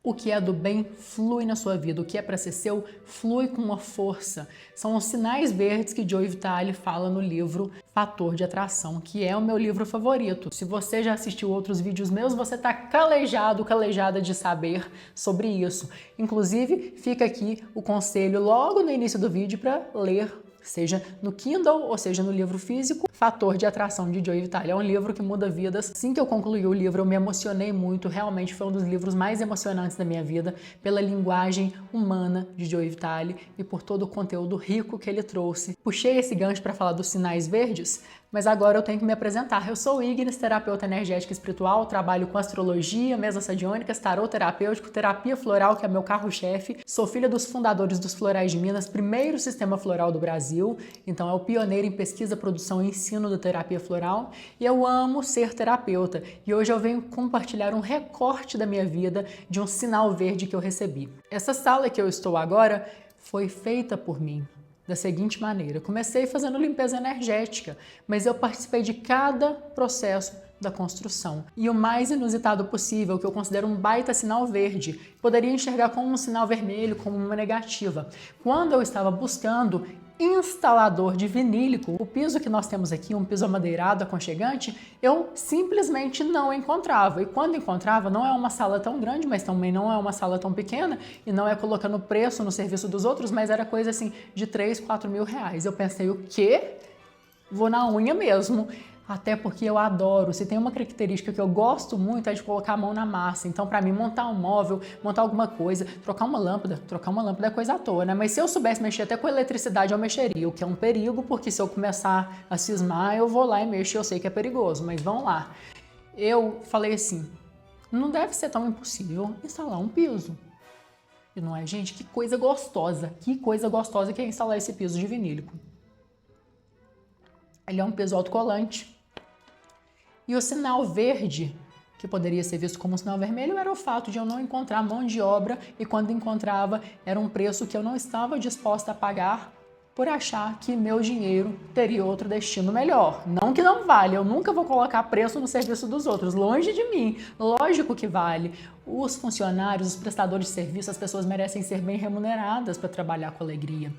O que é do bem flui na sua vida, o que é para ser seu flui com uma força. São os sinais verdes que Joe Vitale fala no livro Fator de Atração, que é o meu livro favorito. Se você já assistiu outros vídeos meus, você está calejado, calejada de saber sobre isso. Inclusive, fica aqui o conselho logo no início do vídeo para ler, seja no Kindle ou seja no livro físico, Fator de Atração de Joe Vitale. É um livro que muda vidas. Assim que eu concluí o livro, eu me emocionei muito. Realmente foi um dos livros mais emocionantes da minha vida, pela linguagem humana de Joe Vitale e por todo o conteúdo rico que ele trouxe. Puxei esse gancho para falar dos sinais verdes, mas agora eu tenho que me apresentar. Eu sou Ignis, terapeuta energética e espiritual, trabalho com astrologia, mesas sadiônicas, tarô terapêutico, terapia floral, que é meu carro-chefe. Sou filha dos fundadores dos Florais de Minas, primeiro sistema floral do Brasil, então é o pioneiro em pesquisa, produção e ensino da terapia floral. E eu amo ser terapeuta. E hoje eu venho compartilhar um recorte da minha vida de um sinal verde que eu recebi. Essa sala que eu estou agora foi feita por mim. Da seguinte maneira, comecei fazendo limpeza energética, mas eu participei de cada processo da construção. E o mais inusitado possível, que eu considero um baita sinal verde, poderia enxergar como um sinal vermelho, como uma negativa. Quando eu estava buscando instalador de vinílico, o piso que nós temos aqui, um piso amadeirado, aconchegante, eu simplesmente não encontrava. E quando encontrava, não é uma sala tão grande, mas também não é uma sala tão pequena, e não é colocando preço no serviço dos outros, mas era coisa assim de 3, 4 mil reais. Eu pensei, o quê? Vou na unha mesmo. Até porque eu adoro, se tem uma característica que eu gosto muito é de colocar a mão na massa. Então, para mim, montar um móvel, montar alguma coisa, trocar uma lâmpada é coisa à toa, né? Mas se eu soubesse mexer até com eletricidade, eu mexeria, o que é um perigo, porque se eu começar a cismar, eu vou lá e mexo, eu sei que é perigoso, mas vamos lá. Eu falei assim, não deve ser tão impossível instalar um piso. E não é, gente? Que coisa gostosa que é instalar esse piso de vinílico. Ele é um piso autocolante. E o sinal verde, que poderia ser visto como um sinal vermelho, era o fato de eu não encontrar mão de obra e quando encontrava era um preço que eu não estava disposta a pagar por achar que meu dinheiro teria outro destino melhor. Não que não vale, eu nunca vou colocar preço no serviço dos outros, longe de mim. Lógico que vale. Os funcionários, os prestadores de serviço, as pessoas merecem ser bem remuneradas para trabalhar com alegria.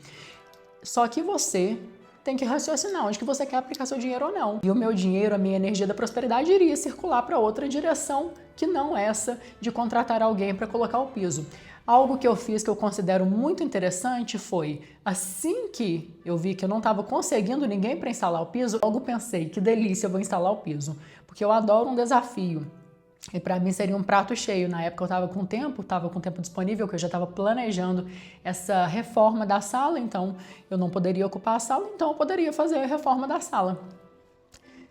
Só que você tem que raciocinar onde que você quer aplicar seu dinheiro ou não. E o meu dinheiro, a minha energia da prosperidade iria circular para outra direção que não essa de contratar alguém para colocar o piso. Algo que eu fiz que eu considero muito interessante foi, assim que eu vi que eu não estava conseguindo ninguém para instalar o piso, logo pensei, que delícia, eu vou instalar o piso. Porque eu adoro um desafio. E para mim seria um prato cheio. Na época eu estava com tempo disponível, que eu já estava planejando essa reforma da sala, então eu não poderia ocupar a sala, então eu poderia fazer a reforma da sala.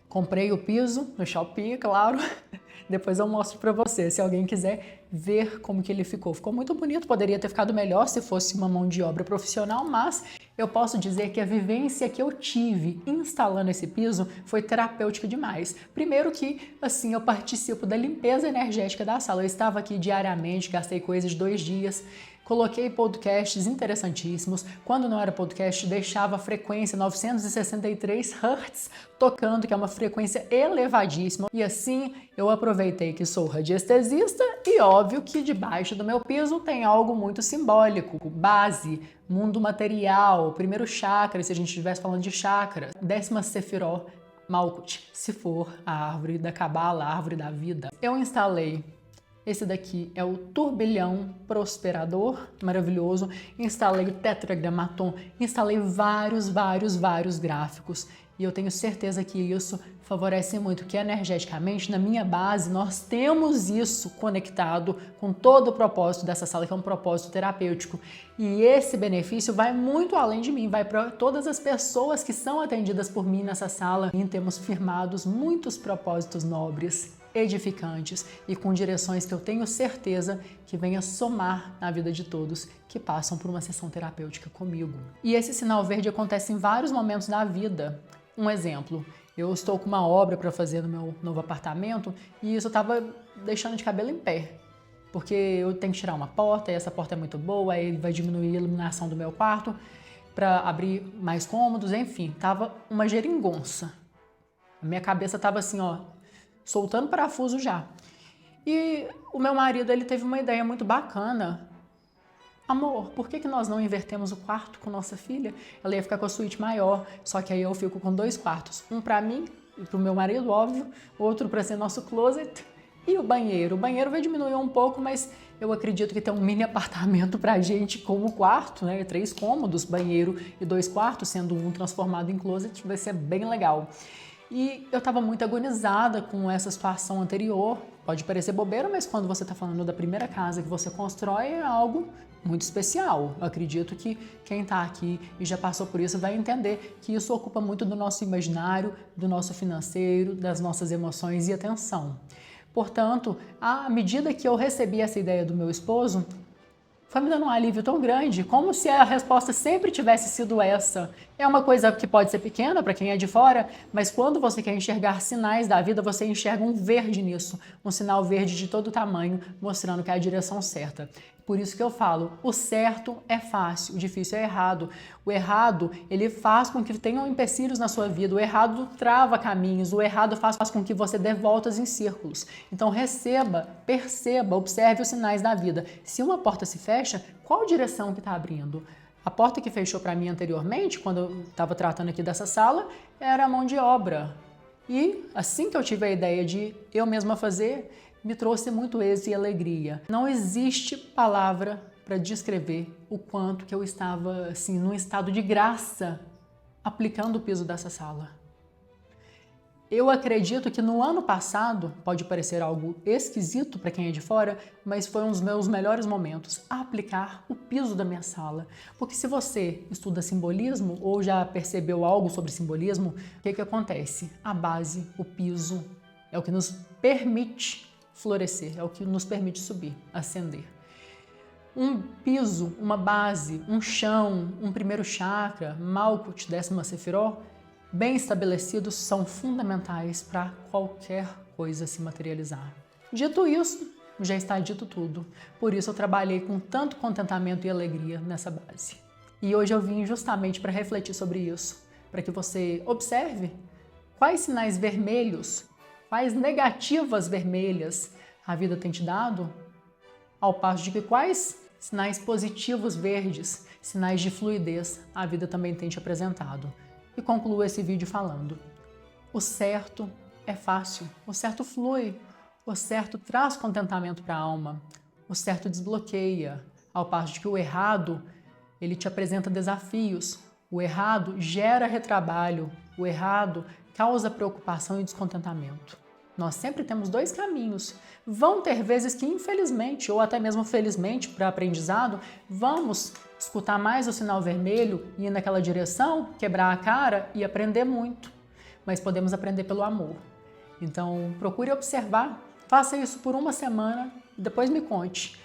Comprei o piso no Shopee, claro. Depois eu mostro para você, se alguém quiser ver como que ele ficou. Ficou muito bonito, poderia ter ficado melhor se fosse uma mão de obra profissional, mas eu posso dizer que a vivência que eu tive instalando esse piso foi terapêutica demais. Primeiro que, assim, eu participo da limpeza energética da sala. Eu estava aqui diariamente, gastei coisa de 2 dias, coloquei podcasts interessantíssimos. Quando não era podcast, deixava a frequência 963 Hz tocando, que é uma frequência elevadíssima. E assim, eu aproveitei que sou radiestesista e óbvio que debaixo do meu piso tem algo muito simbólico. Base, mundo material, primeiro chakra, se a gente estivesse falando de chakra, 10ª Sefirot, Malkut, se for a árvore da Cabala, a árvore da vida. Eu instalei. Esse daqui é o turbilhão prosperador, maravilhoso. Instalei o tetragramaton, instalei vários gráficos. E eu tenho certeza que isso favorece muito, que energeticamente, na minha base, nós temos isso conectado com todo o propósito dessa sala, que é um propósito terapêutico. E esse benefício vai muito além de mim, vai para todas as pessoas que são atendidas por mim nessa sala. E temos firmados muitos propósitos nobres, edificantes e com direções que eu tenho certeza que venha somar na vida de todos que passam por uma sessão terapêutica comigo. E esse sinal verde acontece em vários momentos da vida. Um exemplo, eu estou com uma obra para fazer no meu novo apartamento e isso estava deixando de cabelo em pé. Porque eu tenho que tirar uma porta, e essa porta é muito boa, aí vai diminuir a iluminação do meu quarto para abrir mais cômodos, enfim, tava uma geringonça. A minha cabeça tava assim, ó, soltando parafuso já. E o meu marido, ele teve uma ideia muito bacana. Amor, por que nós não invertemos o quarto com nossa filha? Ela ia ficar com a suíte maior, só que aí eu fico com 2 quartos. Um para mim e para o meu marido, óbvio, outro para ser nosso closet e o banheiro. O banheiro vai diminuir um pouco, mas eu acredito que ter um mini apartamento pra gente como quarto, né? 3 cômodos, banheiro e 2 quartos, sendo um transformado em closet, vai ser bem legal. E eu estava muito agonizada com essa situação anterior. Pode parecer bobeira, mas quando você está falando da primeira casa que você constrói, é algo muito especial. Eu acredito que quem está aqui e já passou por isso vai entender que isso ocupa muito do nosso imaginário, do nosso financeiro, das nossas emoções e atenção. Portanto, à medida que eu recebi essa ideia do meu esposo, foi me dando um alívio tão grande, como se a resposta sempre tivesse sido essa. É uma coisa que pode ser pequena para quem é de fora, mas quando você quer enxergar sinais da vida, você enxerga um verde nisso, um sinal verde de todo tamanho, mostrando que é a direção certa. Por isso que eu falo, o certo é fácil, o difícil é errado. O errado, ele faz com que tenham empecilhos na sua vida, o errado trava caminhos, o errado faz com que você dê voltas em círculos. Então receba, perceba, observe os sinais da vida. Se uma porta se fecha, qual direção que está abrindo? A porta que fechou para mim anteriormente, quando eu estava tratando aqui dessa sala, era a mão de obra. E assim que eu tive a ideia de eu mesma fazer, me trouxe muito êxito e alegria. Não existe palavra para descrever o quanto que eu estava assim num estado de graça aplicando o piso dessa sala. Eu acredito que no ano passado, pode parecer algo esquisito para quem é de fora, mas foi um dos meus melhores momentos, aplicar o piso da minha sala. Porque se você estuda simbolismo ou já percebeu algo sobre simbolismo, o que acontece? A base, o piso, é o que nos permite florescer, é o que nos permite subir, ascender. Um piso, uma base, um chão, um primeiro chakra, Malkuth, 10ª Sefirot, bem estabelecidos são fundamentais para qualquer coisa se materializar. Dito isso, já está dito tudo. Por isso eu trabalhei com tanto contentamento e alegria nessa base. E hoje eu vim justamente para refletir sobre isso, para que você observe quais sinais vermelhos, quais negativas vermelhas a vida tem te dado, ao passo de que quais sinais positivos verdes, sinais de fluidez, a vida também tem te apresentado. E concluo esse vídeo falando: o certo é fácil, o certo flui, o certo traz contentamento para a alma, o certo desbloqueia, ao passo de que o errado, ele te apresenta desafios, o errado gera retrabalho, o errado causa preocupação e descontentamento. Nós sempre temos 2 caminhos. Vão ter vezes que, infelizmente, ou até mesmo felizmente, para aprendizado, vamos escutar mais o sinal vermelho e ir naquela direção, quebrar a cara e aprender muito. Mas podemos aprender pelo amor. Então, procure observar, faça isso por 1 semana e depois me conte.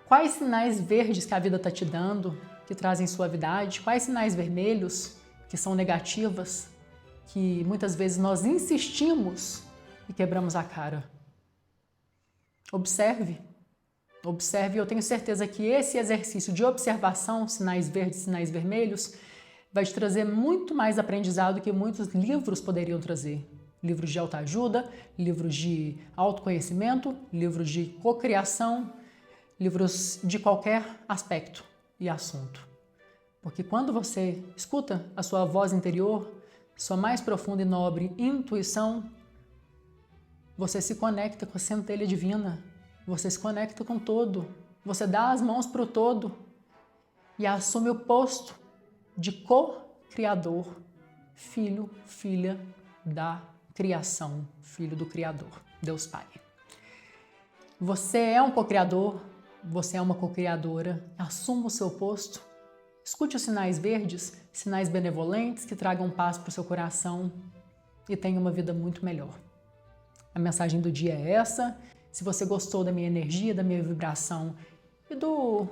Quais sinais verdes que a vida está te dando, que trazem suavidade? Quais sinais vermelhos, que são negativas, que muitas vezes nós insistimos e quebramos a cara? Observe, observe, eu tenho certeza que esse exercício de observação, sinais verdes, sinais vermelhos, vai te trazer muito mais aprendizado que muitos livros poderiam trazer. Livros de autoajuda, livros de autoconhecimento, livros de cocriação, livros de qualquer aspecto e assunto. Porque quando você escuta a sua voz interior, sua mais profunda e nobre intuição, você se conecta com a centelha divina, você se conecta com o todo, você dá as mãos para o todo e assume o posto de co-criador, filho, filha da criação, filho do Criador, Deus Pai. Você é um co-criador, você é uma co-criadora, assuma o seu posto, escute os sinais verdes, sinais benevolentes que tragam paz para o seu coração e tenha uma vida muito melhor. A mensagem do dia é essa. Se você gostou da minha energia, da minha vibração e do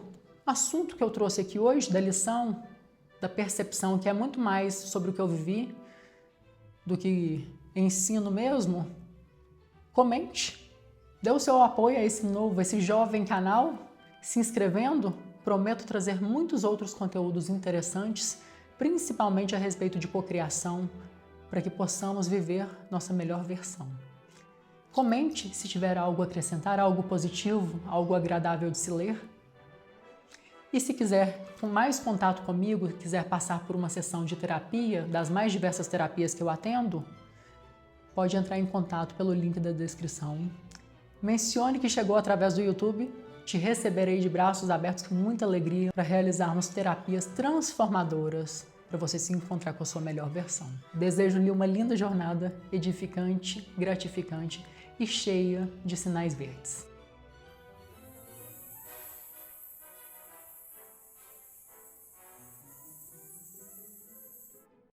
assunto que eu trouxe aqui hoje, da lição, da percepção, que é muito mais sobre o que eu vivi do que ensino mesmo, comente. Dê o seu apoio a esse jovem canal, se inscrevendo. Prometo trazer muitos outros conteúdos interessantes, principalmente a respeito de cocriação, para que possamos viver nossa melhor versão. Comente se tiver algo a acrescentar, algo positivo, algo agradável de se ler. E se quiser com mais contato comigo, quiser passar por uma sessão de terapia, das mais diversas terapias que eu atendo, pode entrar em contato pelo link da descrição. Mencione que chegou através do YouTube, te receberei de braços abertos com muita alegria para realizarmos terapias transformadoras para você se encontrar com a sua melhor versão. Desejo-lhe uma linda jornada, edificante, gratificante e cheia de sinais verdes.